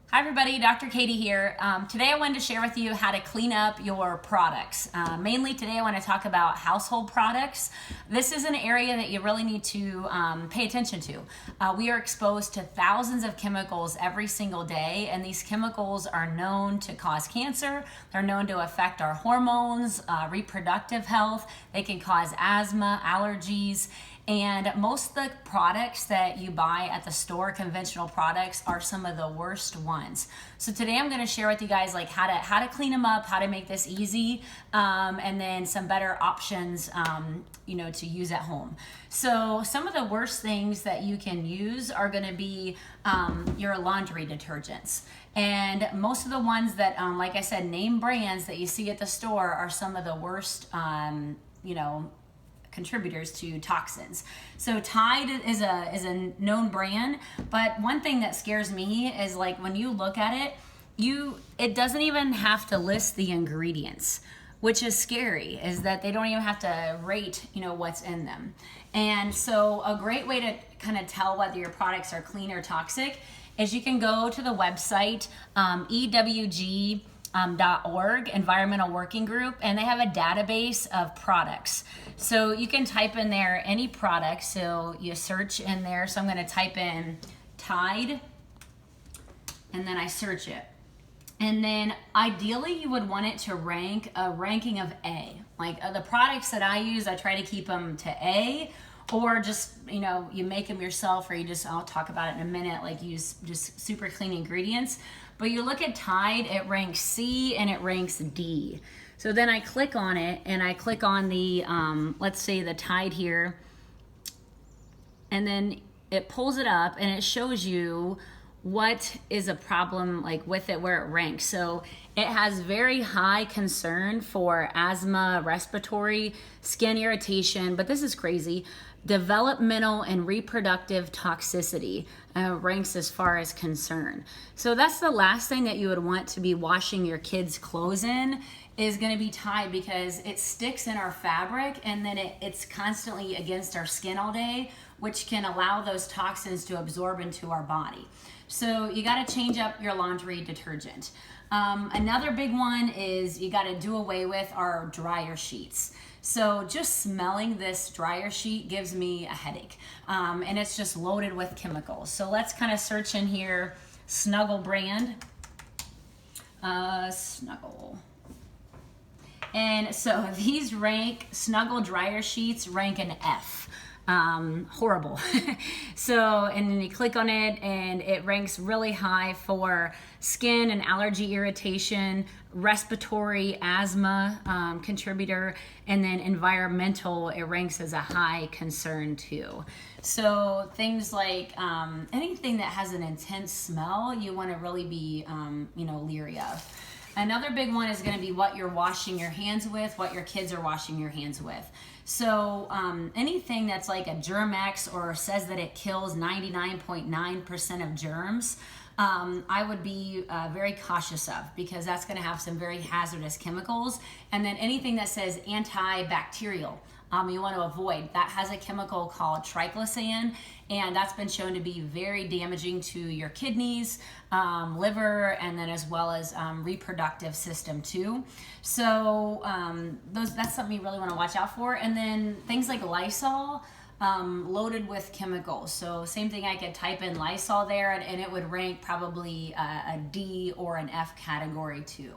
Hi everybody, Dr. Katie here. Today I wanted to share with you how to clean up your products. Mainly today I want to talk about household products. This is an area that you really need to pay attention to. We are exposed to thousands of chemicals every single day, and these chemicals are known to cause cancer. They're known to affect our hormones, reproductive health. They can cause asthma, allergies. And most of the products that you buy at the store, conventional products, are some of the worst ones. So today I'm going to share with you guys like how to clean them up, how to make this easy, and then some better options, to use at home. So some of the worst things that you can use are going to be your laundry detergents. And most of the ones that, like I said, name brands that you see at the store are some of the worst, contributors to toxins. So Tide is a known brand, but one thing that scares me is like when you look at it, it doesn't even have to list the ingredients, which is scary, is that they don't even have to rate, what's in them. And so a great way to kind of tell whether your products are clean or toxic is you can go to the website EWG.org, Environmental Working Group, and they have a database of products. So you can type in there any product. So you search in there. So I'm going to type in Tide, and then I search it. And then ideally you would want it to rank a ranking of A. Like the products that I use, I try to keep them to A, or just, you make them yourself, or I'll talk about it in a minute, like use just super clean ingredients. But you look at Tide, it ranks C and it ranks D. So then I click on it and I click on the, let's say the Tide here, and then it pulls it up and it shows you what is a problem like with it, where it ranks. So it has very high concern for asthma, respiratory, skin irritation, but this is crazy. Developmental and reproductive toxicity ranks as far as concern. So that's the last thing that you would want to be washing your kids' clothes in, is going to be Tide, because it sticks in our fabric and then it's constantly against our skin all day, which can allow those toxins to absorb into our body. So you got to change up your laundry detergent. Another big one is you got to do away with our dryer sheets. So just smelling this dryer sheet gives me a headache, and it's just loaded with chemicals. So let's kind of search in here, Snuggle brand, Snuggle. And so these Snuggle dryer sheets rank an F. Horrible. So, and then you click on it and it ranks really high for skin and allergy irritation, respiratory, asthma contributor, and then environmental, it ranks as a high concern too. So things like anything that has an intense smell, you want to really be leery of. Another big one is going to be what you're washing your hands with, what your kids are washing your hands with. So anything that's like a Germ-X or says that it kills 99.9% of germs, I would be very cautious of, because that's going to have some very hazardous chemicals. And then anything that says antibacterial, you want to avoid. That has a chemical called triclosan, and that's been shown to be very damaging to your kidneys, liver, and then as well as reproductive system too. So that's something you really want to watch out for. And then things like Lysol, loaded with chemicals. So same thing, I could type in Lysol there and it would rank probably a D or an F category too.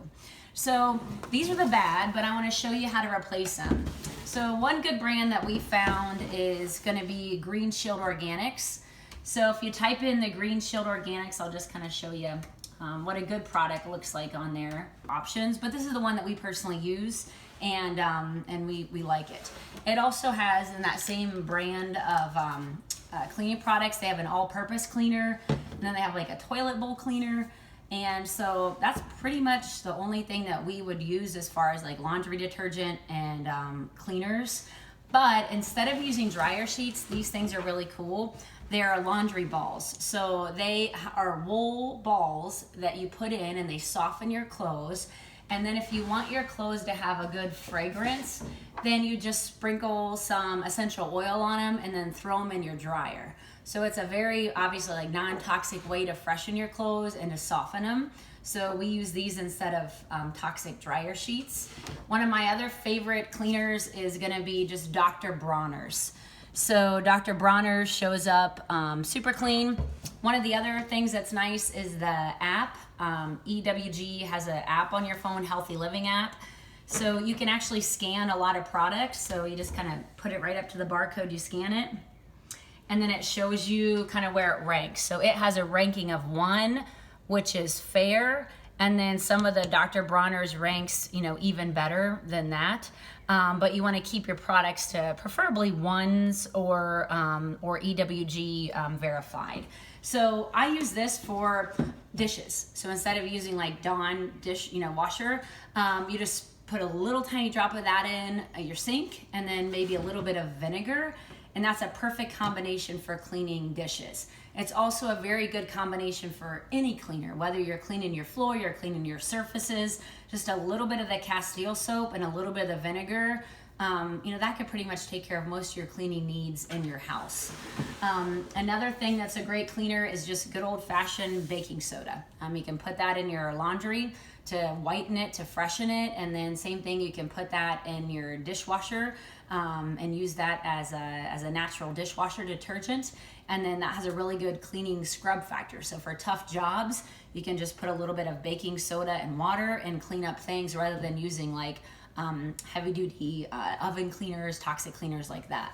So these are the bad, but I want to show you how to replace them. So one good brand that we found is going to be Green Shield Organics. So if you type in the Green Shield Organics, I'll just kind of show you what a good product looks like on their options. But this is the one that we personally use, and we like it. It also has, in that same brand of cleaning products, they have an all-purpose cleaner, and then they have like a toilet bowl cleaner. And so that's pretty much the only thing that we would use as far as like laundry detergent and cleaners. But instead of using dryer sheets, these things are really cool. They're laundry balls. So they are wool balls that you put in and they soften your clothes. And then if you want your clothes to have a good fragrance, then you just sprinkle some essential oil on them and then throw them in your dryer. So it's a very obviously like non-toxic way to freshen your clothes and to soften them. So we use these instead of toxic dryer sheets. One of my other favorite cleaners is gonna be just Dr. Bronner's. So Dr. Bronner's shows up super clean. One of the other things that's nice is the app. EWG has an app on your phone, Healthy Living app. So you can actually scan a lot of products. So you just kind of put it right up to the barcode, you scan it. And then it shows you kind of where it ranks. So it has a ranking of 1, which is fair. And then some of the Dr. Bronner's ranks, you know, even better than that. But you want to keep your products to preferably 1s or EWG verified. So I use this for dishes. So instead of using like Dawn dish, washer, you just put a little tiny drop of that in your sink, and then maybe a little bit of vinegar, and that's a perfect combination for cleaning dishes. It's also a very good combination for any cleaner, whether you're cleaning your floor, you're cleaning your surfaces. Just a little bit of the Castile soap and a little bit of the vinegar, that could pretty much take care of most of your cleaning needs in your house. Another thing that's a great cleaner is just good old-fashioned baking soda. You can put that in your laundry to whiten it, to freshen it, and then same thing, you can put that in your dishwasher and use that as a natural dishwasher detergent, and then that has a really good cleaning scrub factor. So for tough jobs, you can just put a little bit of baking soda and water and clean up things rather than using like heavy duty oven cleaners, toxic cleaners like that.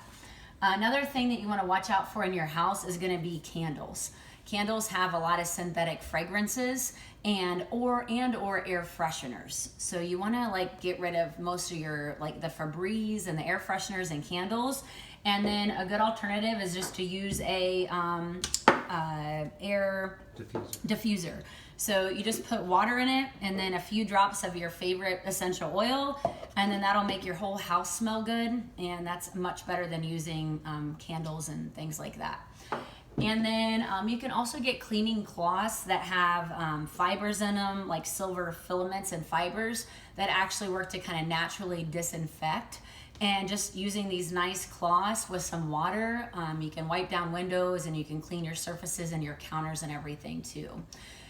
Another thing that you want to watch out for in your house is going to be candles. Candles have a lot of synthetic fragrances and or air fresheners. So you want to like get rid of most of your like the Febreze and the air fresheners and candles. And then a good alternative is just to use a air diffuser. So you just put water in it and then a few drops of your favorite essential oil, and then that'll make your whole house smell good, and that's much better than using candles and things like that. And then you can also get cleaning cloths that have fibers in them, like silver filaments and fibers that actually work to kind of naturally disinfect. And just using these nice cloths with some water, you can wipe down windows and you can clean your surfaces and your counters and everything too.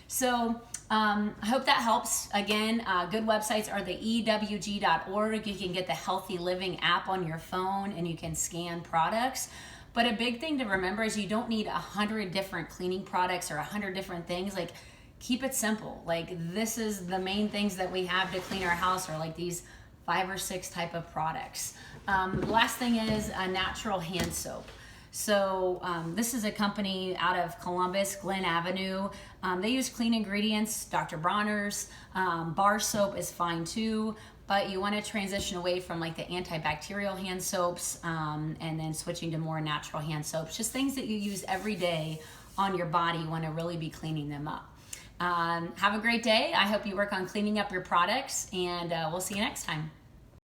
So I hope that helps. Again, good websites are the EWG.org. You can get the Healthy Living app on your phone and you can scan products. But a big thing to remember is you don't need 100 different cleaning products or 100 different things. Like, keep it simple. Like, this is the main things that we have to clean our house, or like these 5 or 6 type of products. Last thing is a natural hand soap. So this is a company out of Columbus, Glen Avenue. They use clean ingredients, Dr. Bronner's. Bar soap is fine too, but you want to transition away from like the antibacterial hand soaps and then switching to more natural hand soaps. Just things that you use every day on your body. You want to really be cleaning them up. Have a great day. I hope you work on cleaning up your products, and we'll see you next time.